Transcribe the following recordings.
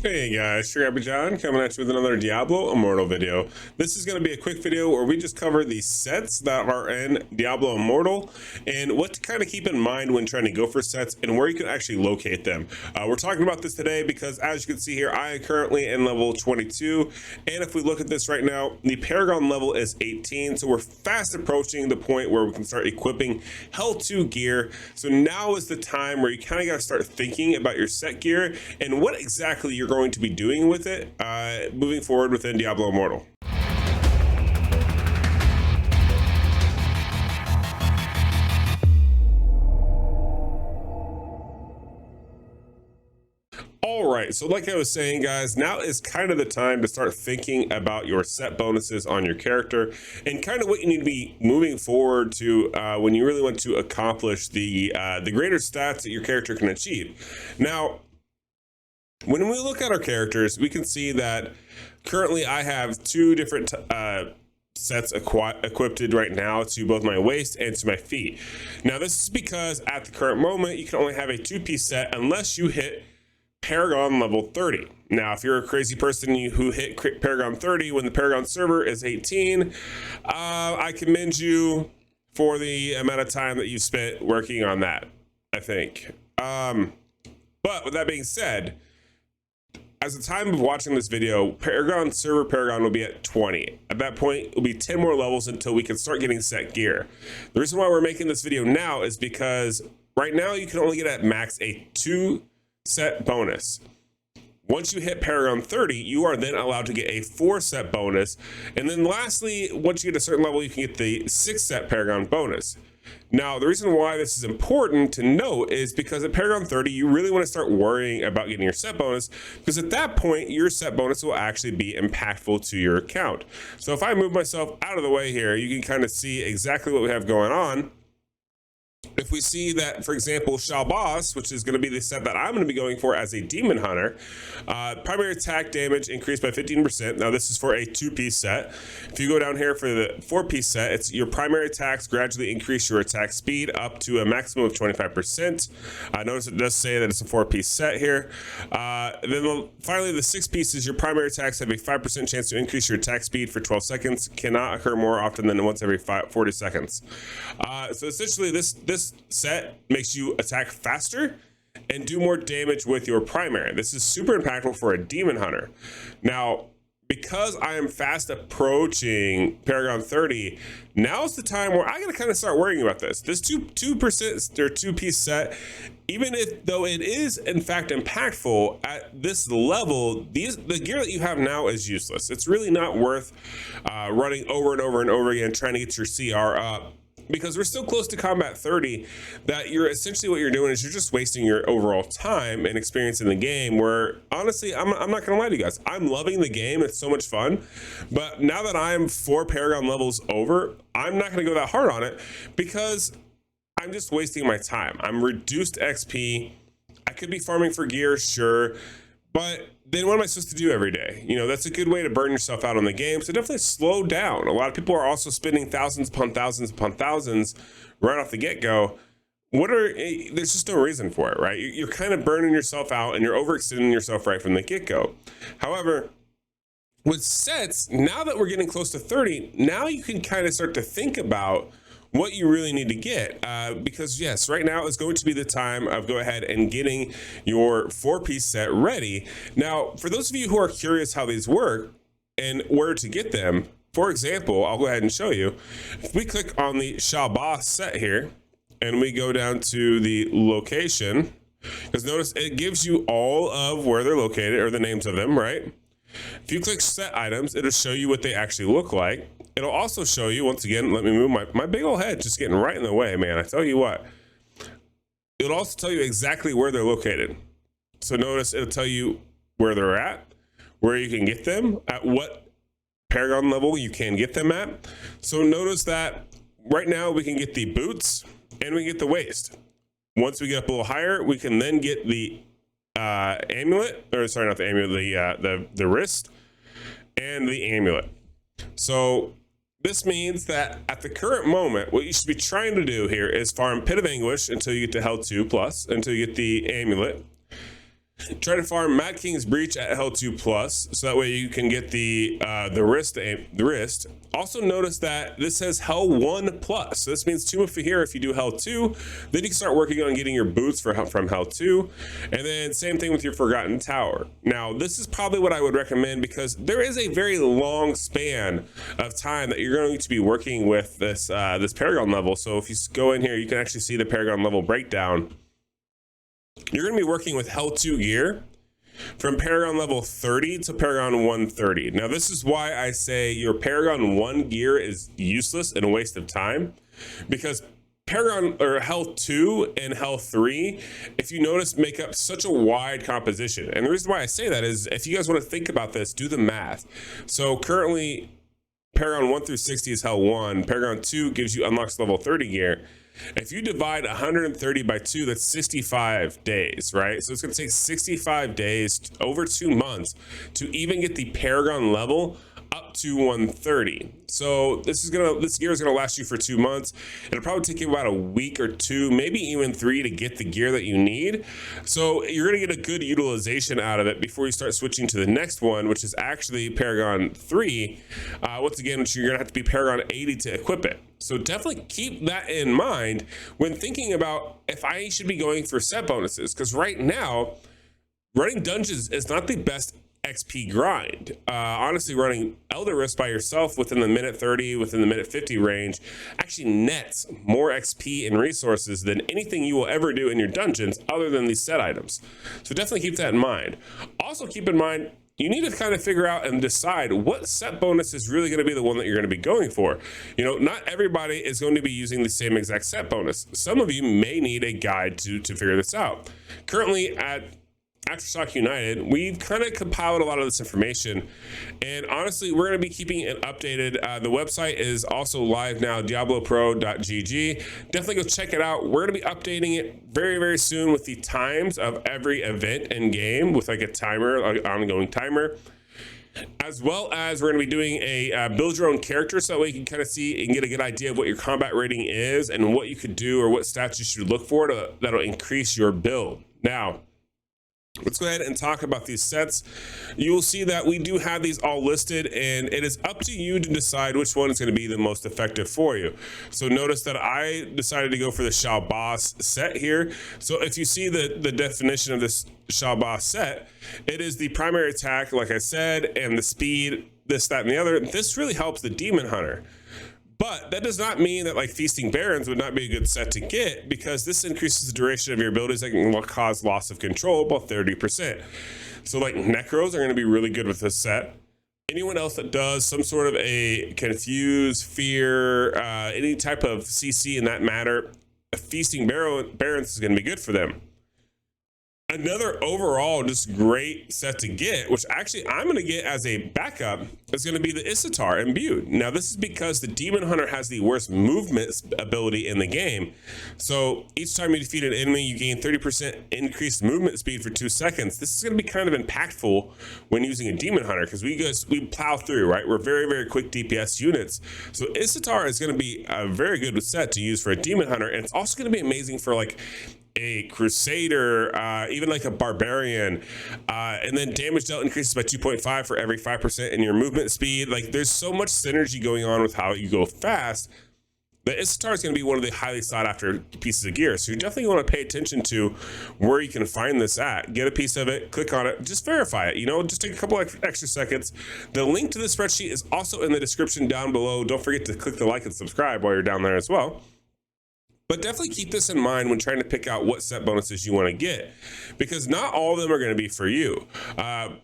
Hey guys, Sir Happy John coming at you with another Diablo Immortal video. This is going to be a quick video where we just cover the sets that are in Diablo Immortal and what to kind of keep in mind when trying to go for sets and where you can actually locate them. We're talking about this today because, as you can see here, I am currently in level 22, and if we look at this right now, the Paragon level is 18, so we're fast approaching the point where we can start equipping Hell 2 gear. So now is the time where you kind of got to start thinking about your set gear and what exactly you're going to be doing with it moving forward within Diablo Immortal. All right, so like I was saying, guys, now is kind of the time to start thinking about your set bonuses on your character and kind of what you need to be moving forward to when you really want to accomplish the greater stats that your character can achieve. Now, when we look at our characters, we can see that currently I have two different sets equipped right now to both my waist and to my feet. Now, this is because at the current moment, you can only have a two-piece set unless you hit Paragon level 30. Now, if you're a crazy person who hit Paragon 30 when the Paragon server is 18, I commend you for the amount of time that you spent working on that, I think. But with that being said, as the time of watching this video, Paragon will be at 20. At that point, it'll be 10 more levels until we can start getting set gear. The reason why we're making this video now is because right now you can only get at max a 2 set bonus. Once you hit Paragon 30, you are then allowed to get a 4 set bonus. And then lastly, once you get a certain level, you can get the 6 set Paragon bonus. Now, the reason why this is important to note is because at Paragon 30, you really want to start worrying about getting your set bonus, because at that point, your set bonus will actually be impactful to your account. So if I move myself out of the way here, you can kind of see exactly what we have going on. If we see that, for example, Shalboss, which is going to be the set that I'm going to be going for as a demon hunter, primary attack damage increased by 15%. Now, this is for a 2-piece set. If you go down here for the 4-piece set, it's your primary attacks gradually increase your attack speed up to a maximum of 25%. Notice it does say that it's a 4-piece set here. Finally, the 6 pieces, your primary attacks have a 5% chance to increase your attack speed for 12 seconds. Cannot occur more often than once every 40 seconds. So essentially, this set makes you attack faster and do more damage with your primary. This is super impactful for a demon hunter. Now, because I am fast approaching Paragon 30, now's the time where I gotta kind of start worrying about this. This 2% or 2-piece set, even though it is in fact impactful at this level, the gear that you have now is useless. It's really not worth running over and over and over again trying to get your CR up, because we're still close to combat 30, that you're essentially what you're doing is you're just wasting your overall time and experience in the game, where honestly, I'm not gonna lie to you guys, I'm loving the game. It's so much fun, but now that I'm 4 Paragon levels over, I'm not gonna go that hard on it because I'm just wasting my time. I'm reduced XP. I could be farming for gear, sure, but then what am I supposed to do every day? You know, that's a good way to burn yourself out on the game. So definitely slow down. A lot of people are also spending thousands upon thousands upon thousands right off the get-go. There's just no reason for it, right? You're kind of burning yourself out and you're overextending yourself right from the get-go. However, with sets, now that we're getting close to 30, now you can kind of start to think about what you really need to get, because yes, right now is going to be the time of go ahead and getting your 4-piece set ready. Now, for those of you who are curious how these work and where to get them, for example, I'll go ahead and show you. If we click on the Shalboss set here and we go down to the location, because notice it gives you all of where they're located or the names of them, right? If you click set items, it'll show you what they actually look like. It'll also show you, once again, let me move my big old head, just getting right in the way, man. I tell you what, it'll also tell you exactly where they're located. So notice it'll tell you where they're at, where you can get them, at what Paragon level you can get them at. So notice that right now we can get the boots and we can get the waist. Once we get up a little higher, we can then get the amulet, or sorry, not the amulet, the wrist and the amulet. So this means that at the current moment, what you should be trying to do here is farm Pit of Anguish until you get to Hell 2+, until you get the amulet. Try to farm Mad King's Breach at Hell 2 plus, so that way you can get the wrist. Also notice that this says Hell 1 plus, so this means Tomb of Fahir if you do Hell 2, then you can start working on getting your boots from Hell 2, and then same thing with your Forgotten Tower. Now this is probably what I would recommend because there is a very long span of time that you're going to be working with this this Paragon level. So if you go in here, you can actually see the Paragon level breakdown. You're going to be working with Hell 2 gear from Paragon level 30 to Paragon 130. Now, this is why I say your Paragon 1 gear is useless and a waste of time, because Paragon or Hell 2 and Hell 3, if you notice, make up such a wide composition. And the reason why I say that is if you guys want to think about this, do the math. So currently, Paragon 1 through 60 is Hell 1. Paragon 2 gives you unlocks level 30 gear. If you divide 130 by 2, that's 65 days, right? So it's going to take 65 days, over 2 months, to even get the Paragon level up to 130. So this gear is gonna last you for 2 months. It'll probably take you about a week or 2, maybe even 3 to get the gear that you need. So you're gonna get a good utilization out of it before you start switching to the next one, which is actually Paragon 3. Once again, which you're gonna have to be Paragon 80 to equip it. So definitely keep that in mind when thinking about if I should be going for set bonuses, because right now, running dungeons is not the best XP grind. Honestly, running Elder Rift by yourself within the minute 30, within the minute 50 range actually nets more XP and resources than anything you will ever do in your dungeons other than these set items. So definitely keep that in mind. Also keep in mind, you need to kind of figure out and decide what set bonus is really going to be the one that you're going to be going for. You know, not everybody is going to be using the same exact set bonus. Some of you may need a guide to figure this out. Currently at Aftershock United, we've kind of compiled a lot of this information, and honestly, we're going to be keeping it updated. The website is also live now, diablopro.gg. Definitely go check it out. We're going to be updating it very, very soon with the times of every event and game with like a timer, like ongoing timer. As well as we're going to be doing a build your own character, so that way you can kind of see and get a good idea of what your combat rating is and what you could do or what stats you should look for that'll increase your build. Now, let's go ahead and talk about these sets. You will see that we do have these all listed, and it is up to you to decide which one is going to be the most effective for you. So notice that I decided to go for the Shao Boss set here. So if you see the definition of this Shao Boss set, it is the primary attack, like I said, and the speed, this, that, and the other. This really helps the Demon Hunter. But that does not mean that like Feasting Barons would not be a good set to get, because this increases the duration of your abilities that can cause loss of control about 30%. So like Necros are going to be really good with this set. Anyone else that does some sort of a confuse, fear, any type of CC in that matter, a Feasting Barons is going to be good for them. Another overall just great set to get, which actually I'm going to get as a backup, is going to be the Isatar Imbued. Now this is because the Demon Hunter has the worst movement ability in the game. So each time you defeat an enemy, you gain 30% increased movement speed for 2 seconds. This is going to be kind of impactful when using a Demon Hunter, because we plow through, right? We're very, very quick DPS units. So Isatar is going to be a very good set to use for a Demon Hunter, and it's also going to be amazing for like a Crusader, even like a Barbarian, and then damage dealt increases by 2.5 for every 5% in your movement speed. Like there's so much synergy going on with how you go fast. The Isatar is going to be one of the highly sought after pieces of gear. So you definitely want to pay attention to where you can find this at. Get a piece of it, click on it, just verify it. You know, just take a couple extra seconds. The link to the spreadsheet is also in the description down below. Don't forget to click the like and subscribe while you're down there as well. But definitely keep this in mind when trying to pick out what set bonuses you want to get, because not all of them are going to be for you.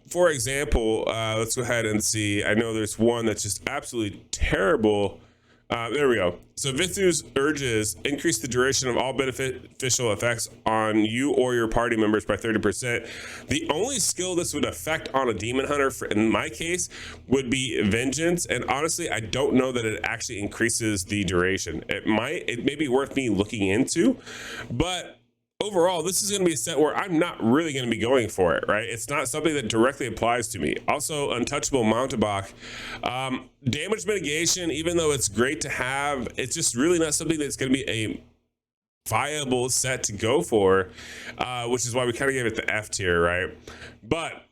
For example, let's go ahead and see. I know there's one that's just absolutely terrible. There we go. So Vithu's urges increase the duration of all beneficial effects on you or your party members by 30%. The only skill this would affect on a Demon Hunter, in my case, would be Vengeance. And honestly, I don't know that it actually increases the duration. It may be worth me looking into, but overall, this is going to be a set where I'm not really going to be going for it, right? It's not something that directly applies to me. Also, Untouchable Mountebank. Damage mitigation, even though it's great to have, it's just really not something that's going to be a viable set to go for, which is why we kind of gave it the F tier, right? But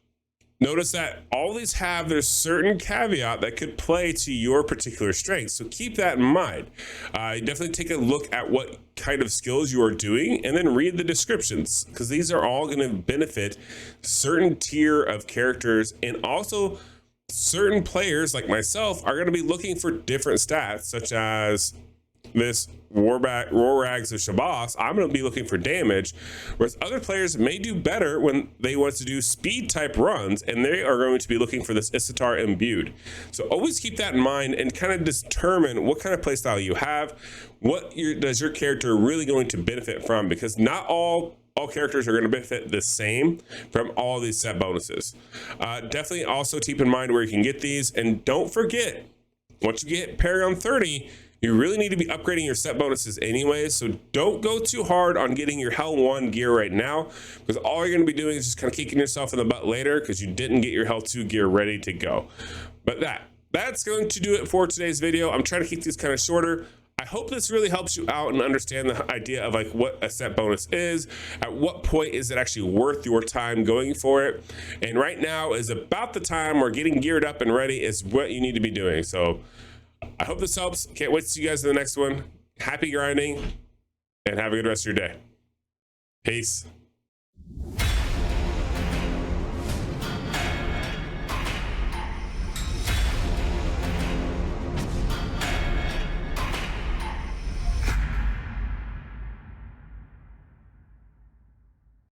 notice that all these have their certain caveat that could play to your particular strengths. So keep that in mind. Definitely take a look at what kind of skills you are doing and then read the descriptions, because these are all going to benefit certain tier of characters, and also certain players like myself are going to be looking for different stats, such as this War Rags of Shabazz. I'm going to be looking for damage, whereas other players may do better when they want to do speed type runs, and they are going to be looking for this Isatar imbued. So always keep that in mind and kind of determine what kind of playstyle you have. Does your character really going to benefit from? Because not all characters are going to benefit the same from all these set bonuses. Definitely also keep in mind where you can get these, and don't forget, once you get Paragon 30, you really need to be upgrading your set bonuses anyway, so don't go too hard on getting your Hell 1 gear right now, because all you're going to be doing is just kind of kicking yourself in the butt later because you didn't get your Hell 2 gear ready to go. But that's going to do it for today's video. I'm trying to keep these kind of shorter. I hope this really helps you out and understand the idea of like what a set bonus is, at what point is it actually worth your time going for it. And right now is about the time where getting geared up and ready is what you need to be doing. So I hope this helps. Can't wait to see you guys in the next one. Happy grinding and have a good rest of your day. Peace.